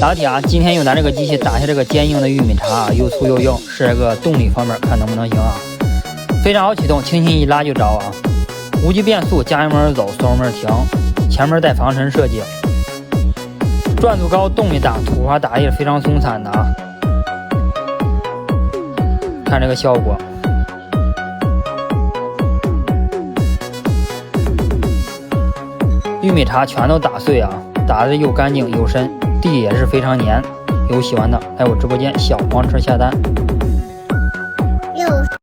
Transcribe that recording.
老铁啊，今天用咱这个机器打下这个坚硬的玉米茬啊，又粗又硬，是这个动力方面看能不能行啊？非常好启动，轻轻一拉就着啊。无级变速，加油门走，松油门停，前面带防尘设计，转速高，动力大，土花打也非常松散的啊。看这个效果。玉米茬全都打碎啊，打得又干净又深，地也是非常黏。有喜欢的来我直播间小黄车下单。